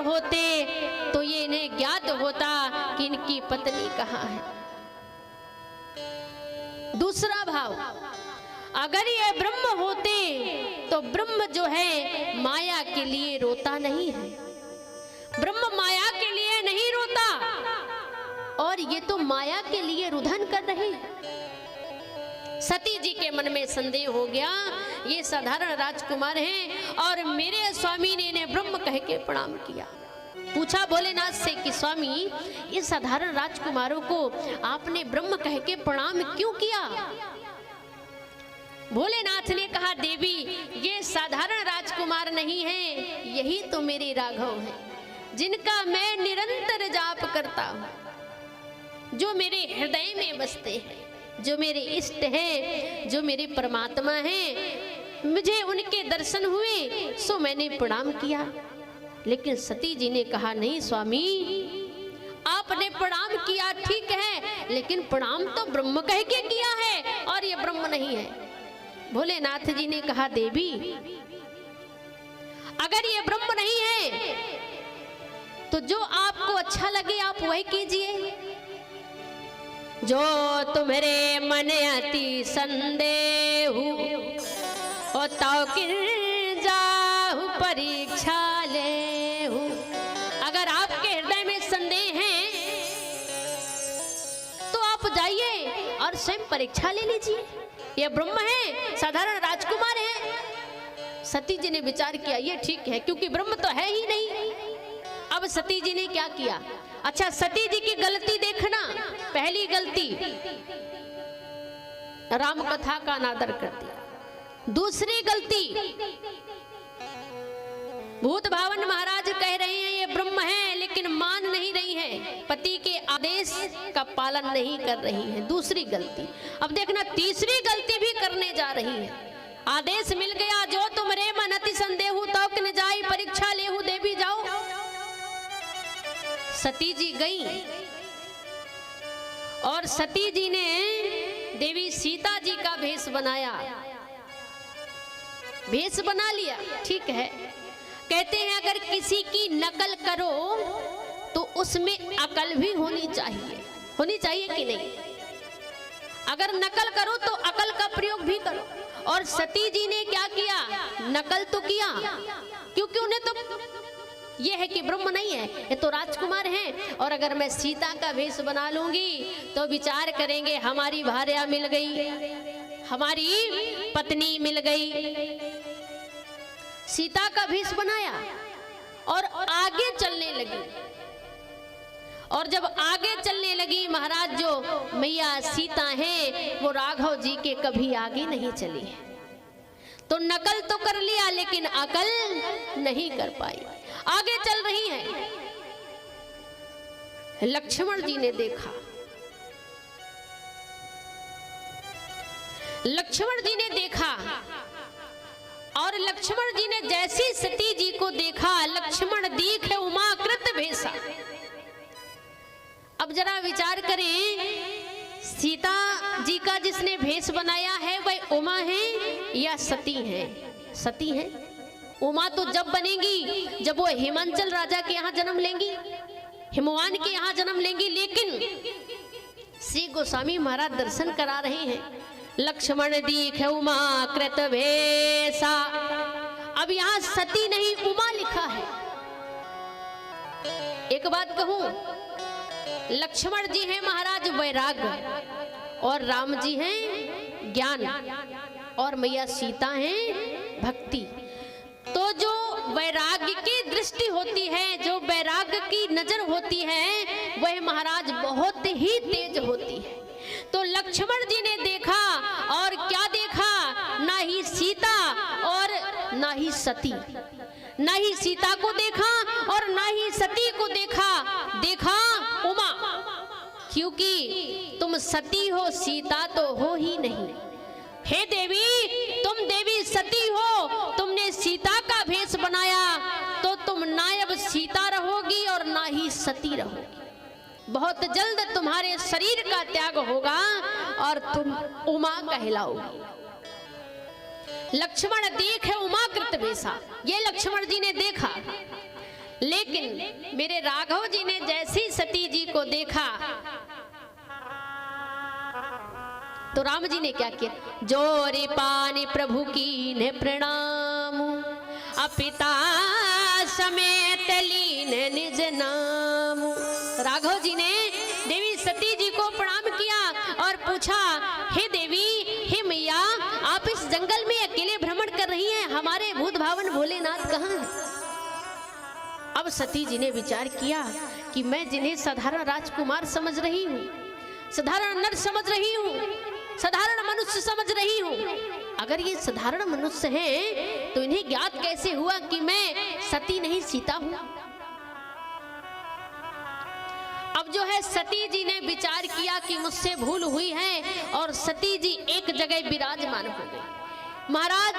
होते तो ये इन्हें ज्ञात होता कि इनकी पत्नी कहाँ है। दूसरा भाव, अगर ये ब्रह्म होते तो ब्रह्म जो है माया के लिए रोता नहीं है, ब्रह्म माया के लिए नहीं रोता, और ये तो माया के लिए रुदन कर रहे हैं। सती जी के मन में संदेह हो गया, ये साधारण राजकुमार हैं और मेरे स्वामी ने इन्हें ब्रह्म कह के प्रणाम किया। पूछा भोलेनाथ से कि स्वामी, ये साधारण राजकुमारों को आपने ब्रह्म कह के प्रणाम क्यों किया? भोलेनाथ ने कहा, देवी ये साधारण राजकुमार नहीं हैं, यही तो मेरे राघव हैं, जिनका मैं निरंतर जाप करता हूँ, जो मेरे हृदय में बसते हैं, जो मेरे इष्ट हैं, जो मेरे परमात्मा हैं। मुझे उनके दर्शन हुए सो मैंने प्रणाम किया। लेकिन सती जी ने कहा, नहीं स्वामी, आपने प्रणाम किया ठीक है, लेकिन प्रणाम तो ब्रह्म कह के किया है और ये ब्रह्म नहीं है। भोलेनाथ जी ने कहा, देवी अगर ये ब्रह्म नहीं है तो जो आपको अच्छा लगे आप वही कीजिए। जो तुम्हारे मन अति संदेह हो ताऊ किर जाहु परीक्षा लेहु। अगर आपके हृदय में संदेह है तो आप जाइए और स्वयं परीक्षा ले लीजिए। ये ब्रह्म है, साधारण राजकुमार है। सती जी ने विचार किया, ये ठीक है, क्योंकि ब्रह्म तो है ही नहीं। अब सती जी ने क्या किया? अच्छा, सती जी की गलती देखना। पहली गलती, राम कथा का अनादर कर दिया। दूसरी गलती, भूत भावन महाराज कह रहे हैं ये ब्रह्म है, लेकिन मान नहीं रही है, पति के आदेश का पालन नहीं कर रही है। दूसरी गलती। अब देखना, तीसरी गलती भी करने जा रही है। आदेश मिल गया, जो तुम्हारे मन अति संदेहु तो किन जाई परीक्षा लेहु, देवी जाओ। सती जी गई और सती जी ने देवी सीता जी का भेष बनाया, भेष बना लिया, ठीक है। कहते हैं अगर किसी की नकल करो तो उसमें अकल भी होनी चाहिए कि नहीं? अगर नकल करो तो अकल का प्रयोग भी करो। और सती जी ने क्या किया? नकल तो किया, क्योंकि उन्हें तो ये है कि ब्रह्म नहीं है, ये तो राजकुमार हैं, और अगर मैं सीता का भेष बना लूंगी तो विचार करेंगे हमारी भार्या मिल गई, हमारी पत्नी मिल गई। सीता का भेष बनाया और आगे चलने लगी। और जब आगे चलने लगी, महाराज जो मैया सीता हैं वो राघव जी के कभी आगे नहीं चली है। तो नकल तो कर लिया लेकिन अकल नहीं कर पाई, आगे चल रही है। लक्ष्मण जी ने देखा, लक्ष्मण जी ने देखा, और लक्ष्मण जी ने जैसी सती जी को देखा, लक्ष्मण दीखे उमाकृत भेषा। अब जरा विचार करें, सीता जी का जिसने भेष बनाया है वह उमा है या सती है? सती है। उमा तो जब बनेगी जब वो हिमांचल राजा के यहाँ जन्म लेंगी, हिमवान के यहाँ जन्म लेंगी। लेकिन श्री गोस्वामी महाराज दर्शन करा रहे हैं, लक्ष्मण दीखे उमा कृत भेषा। अब यहाँ सती नहीं उमा लिखा है। एक बात कहूं, लक्ष्मण जी हैं महाराज वैराग्य, और राम जी हैं ज्ञान, और मैया सीता हैं भक्ति। तो जो वैराग्य की दृष्टि होती है, जो वैराग्य की नजर होती है, वह महाराज बहुत ही तेज होती है। तो लक्ष्मण जी ने देखा, और क्या देखा? ना ही सीता और ना ही सती, ना ही सीता को देखा और ना ही सती को देखा, देखा उमा। क्योंकि तुम सती हो, सीता तो हो ही नहीं। हे देवी, तुम देवी सती हो, तुमने सीता का भेष बनाया तो तुम ना अब सीता रहोगी और ना ही सती रहोगी। बहुत जल्द तुम्हारे शरीर का त्याग होगा और तुम उमा कहलाओगी। लक्ष्मण देखे उमा कृत भेषा, ये लक्ष्मण जी ने देखा। लेकिन मेरे राघव जी ने जैसी सती जी को देखा तो राम जी ने क्या किया, जोरे पानी प्रभु की ने प्रणाम, अपिता समेत लीन निज नाम। राघव जी ने देवी सती जी को प्रणाम किया और पूछा, हे देवी, हे मैया, आप इस जंगल में अकेले भ्रमण कर रही हैं, हमारे भूत भावन भोलेनाथ कहाँ हैं? अब सती जी ने विचार किया कि मैं जिन्हें साधारण राजकुमार समझ रही हूँ, साधारण नर समझ रही हूँ, साधारण मनुष्य समझ रही हूँ, अगर ये साधारण मनुष्य हैं तो इन्हें ज्ञात कैसे हुआ कि मैं सती नहीं सीता हूँ। अब जो है सती जी ने विचार किया कि मुझसे भूल हुई है और सती जी एक जगह विराजमान हो गई। महाराज,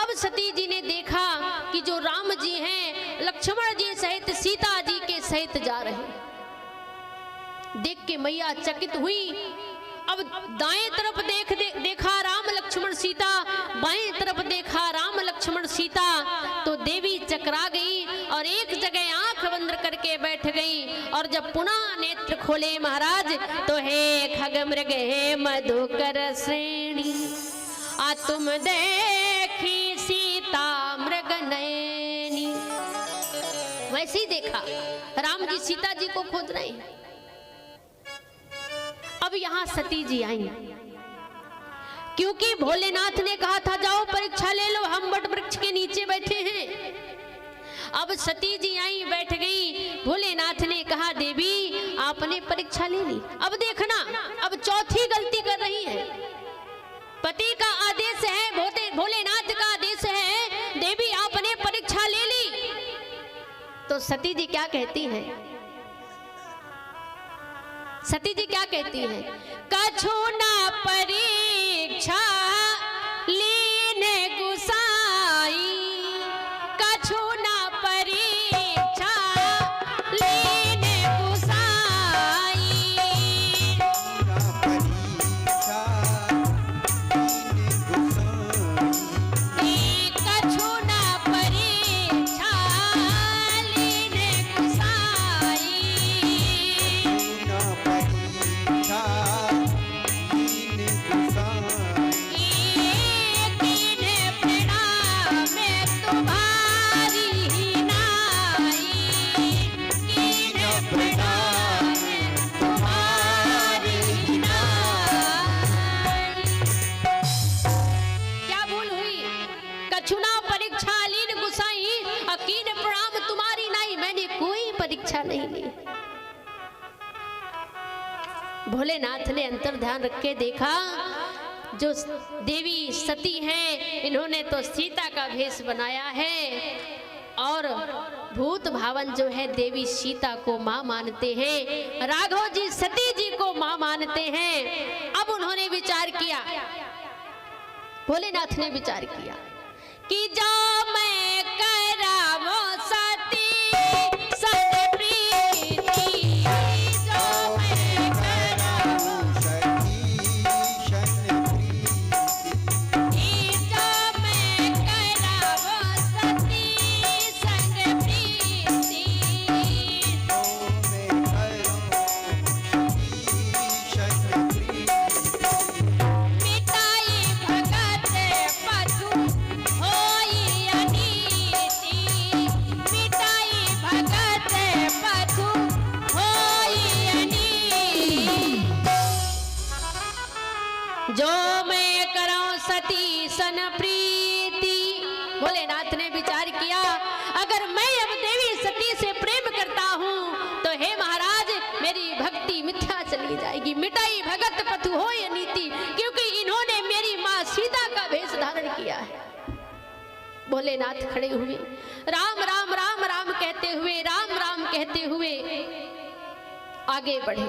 अब सती जी ने देखा कि जो राम जी हैं लक्ष्मण जी सहित सीता जी के सहित जा रहे। देख के मैया चकित हुई। अब दाएं तरफ देखा राम लक्ष्मण सीता, बाएं तरफ देखा राम लक्ष्मण सीता, तो देवी चकरा गई और एक जगह आंख बंद करके बैठ गई। और जब पुनः नेत्र खोले महाराज, तो हे खगमृग हे मधुकर श्रेणी, आ तुम देखी सीता मृग नयनी। वैसे ही देखा राम जी सीता जी को खोज रहे हैं। अब यहां सती जी आई, क्योंकि भोलेनाथ ने कहा था जाओ परीक्षा ले लो, हम वट वृक्ष के नीचे बैठे हैं। अब सती जी आई, बैठ गई। भोलेनाथ ने कहा देवी आपने परीक्षा ले ली, अब देखना अब चौथी गलती कर रही है। पति का आदेश है, भोलेनाथ का आदेश है, देवी आपने परीक्षा ले ली। तो सती जी क्या कहती हैं? सती जी क्या कहती है? कछु ना परीक्षा लीने गुसाई, कछु ना परीक्षा लीने गुसाई, कछु ना परीक्षा लीने गुसाई, नहीं ली। भोलेनाथ ने अंतर ध्यान रख के देखा, जो देवी सती हैं इन्होंने तो सीता का भेष बनाया है और भूत भावन जो है देवी सीता को मां मानते हैं, राघव जी सती जी को मां मानते हैं। अब उन्होंने विचार किया, भोलेनाथ ने विचार किया कि जो मैं करावो सती संग प्रीति, जो मैं करावो सती संग प्रीति, जो मैं करावो सती संग प्रीति, जो मैं करावो सती संग प्रीति, मिटाई भगत पशु होई अनीति, मिटाई भगत पशु होई अनीति, जो मैं कराऊं सती सन प्रीति। भोलेनाथ ने विचार किया, अगर मैं अब देवी सती से प्रेम करता हूँ तो हे महाराज मेरी भक्ति मिथ्या चली जाएगी, मिटाई भगत पशु होई अनीति, क्योंकि इन्होंने मेरी माँ सीता का भेष धारण किया है। भोलेनाथ खड़े हुए, राम राम राम राम कहते हुए, राम राम कहते हुए आगे बढ़े।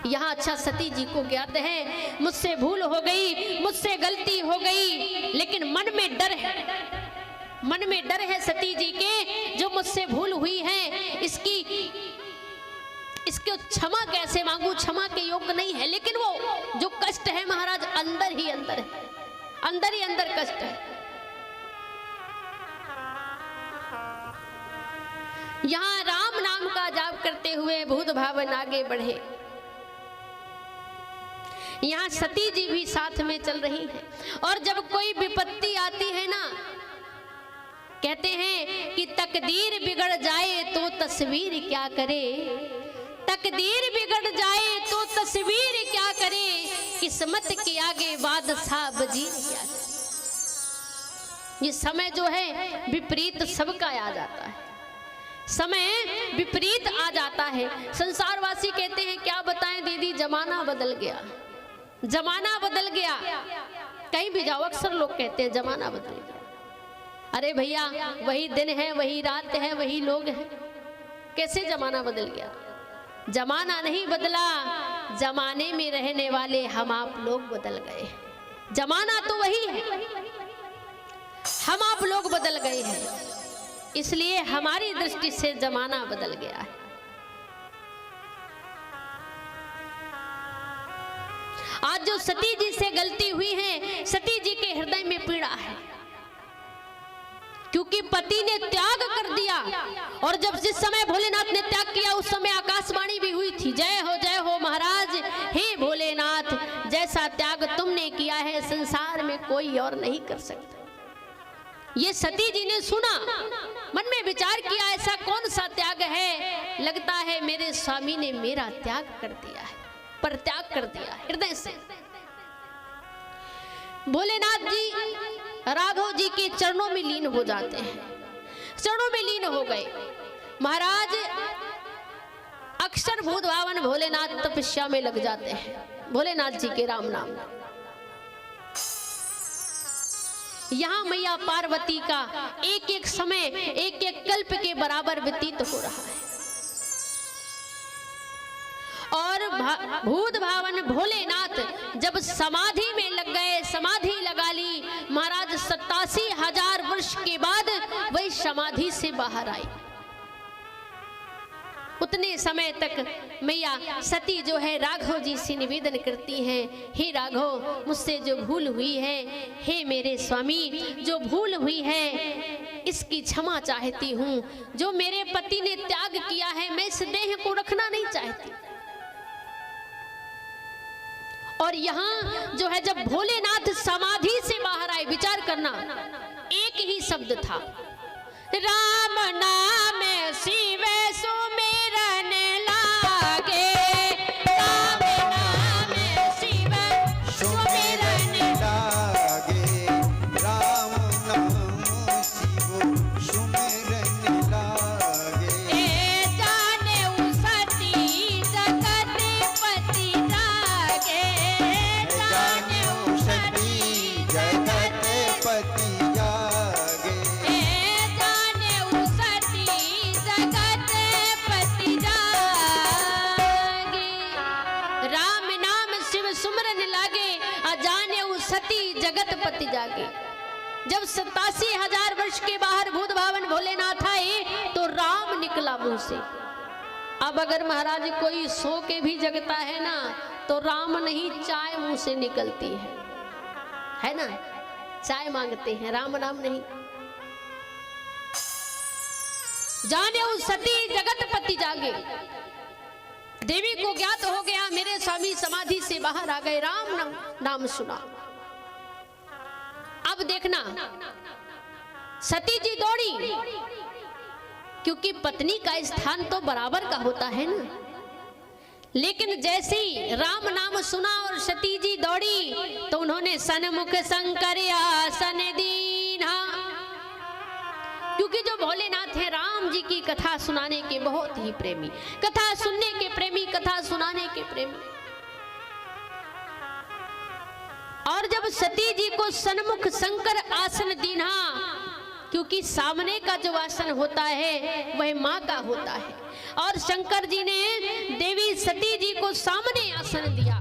यहाँ अच्छा सती जी को ज्ञात है मुझसे भूल हो गई, मुझसे गलती हो गई, लेकिन मन में डर है, मन में डर है सती जी के, जो मुझसे भूल हुई है इसको क्षमा कैसे मांगू, क्षमा के योग्य नहीं है। लेकिन वो जो कष्ट है महाराज अंदर ही अंदर है, अंदर ही अंदर कष्ट है। यहाँ राम नाम का जाप करते हुए भूत भावन आगे बढ़े। यहाँ सती जी भी साथ में चल रही हैं। और जब कोई विपत्ति आती है ना, कहते हैं कि तकदीर बिगड़ जाए तो तस्वीर क्या करे, तकदीर बिगड़ जाए तो तस्वीर क्या करे, किस्मत के आगे बादशाह वजीर क्या करे। ये समय जो है विपरीत सबका आ जाता है, समय विपरीत आ जाता है। संसारवासी कहते हैं क्या बताएं दीदी, जमाना बदल गया, जमाना बदल गया। कहीं भी जाओ अक्सर लोग कहते हैं जमाना बदल गया। अरे भैया वही दिन है, वही रात है, वही लोग हैं, कैसे जमाना बदल गया? जमाना नहीं बदला, जमाने में रहने वाले हम आप लोग बदल गए। जमाना तो वही है, हम आप लोग बदल गए हैं, इसलिए हमारी दृष्टि से जमाना बदल गया है। आज जो सती जी से गलती हुई है, सती जी के हृदय में पीड़ा है, क्योंकि पति ने त्याग कर दिया। और जब जिस समय भोलेनाथ ने त्याग किया उस समय आकाशवाणी भी हुई थी, जय हो महाराज, हे भोलेनाथ, जैसा त्याग तुमने किया है संसार में कोई और नहीं कर सकता। ये सती जी ने सुना, मन में विचार किया ऐसा कौन सा त्याग है, लगता है मेरे स्वामी ने मेरा त्याग कर दिया है, पर त्याग कर दिया हृदय से। भोलेनाथ जी राघव जी के चरणों में लीन हो जाते हैं, चरणों में लीन हो गए। महाराज अक्षर भूत भावन भोलेनाथ तपस्या में लग जाते हैं भोलेनाथ जी के राम नाम। यहाँ मैया पार्वती का एक एक समय एक एक कल्प के बराबर व्यतीत हो रहा है। और भूत भावन भोलेनाथ जब समाधि में लग गए, समाधि लगा ली, महाराज 87,000 वर्ष के बाद वही समाधि से बाहर आई। उतने समय तक मैया सती जो है राघव जी से निवेदन करती हैं, हे राघव मुझसे जो भूल हुई है, हे मेरे स्वामी जो भूल हुई है इसकी क्षमा चाहती हूँ। जो मेरे पति ने त्याग किया है मैं इस देह को रखना नहीं चाहती। और यहाँ जो है जब भोलेनाथ समाधि से बाहर आए, विचार करना, एक ही शब्द था, राम नाम शिव सुमिरन लागे, राम नाम शिव सुमिरन लागे, राम नाम शिव सुमिरन लागे। जाने सती जगत पति जागे, जाने सती जगत पति जागे, जाने सती जगत पति जागे। राम नाम शिव सुमरन लागे, अजाने सती जगत पति जागे। जब 87,000 वर्ष के बाहर भूत भावन भोलेनाथ आए तो राम निकला मुंह से। अब अगर महाराज कोई सो के भी जगता है ना तो राम नहीं चाय मुंह से निकलती है ना, चाय मांगते हैं, राम नाम नहीं। जाने उस सती जगत पति जागे। देवी को ज्ञात हो गया मेरे स्वामी समाधि से बाहर आ गए, राम नाम सुना। अब देखना सती जी दौड़ी, क्योंकि पत्नी का स्थान तो बराबर का होता है ना। लेकिन जैसे ही राम नाम सुना और सती जी दौड़ी तो उन्होंने सन्मुख शंकर आसन दीना, क्योंकि जो भोलेनाथ है राम जी की कथा सुनाने के बहुत ही प्रेमी, कथा सुनने के प्रेमी, कथा सुनाने के प्रेमी। और जब सती जी को सन्मुख शंकर आसन दीना, क्योंकि सामने का जो आसन होता है वह माँ का होता है, और शंकर जी ने देवी सती जी को सामने आसन दिया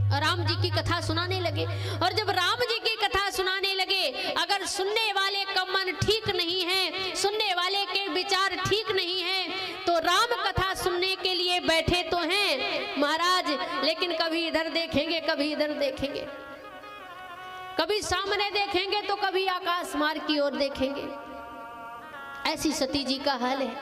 और राम जी की कथा सुनाने लगे। और जब राम जी की कथा सुनाने लगे, अगर सुनने वाले का मन ठीक नहीं है, सुनने वाले के विचार ठीक नहीं है, तो राम कथा सुनने के लिए बैठे तो हैं महाराज, लेकिन कभी इधर देखेंगे कभी इधर देखेंगे, कभी सामने देखेंगे तो कभी आकाश मार्ग की ओर देखेंगे। ऐसी सती जी का हाल है।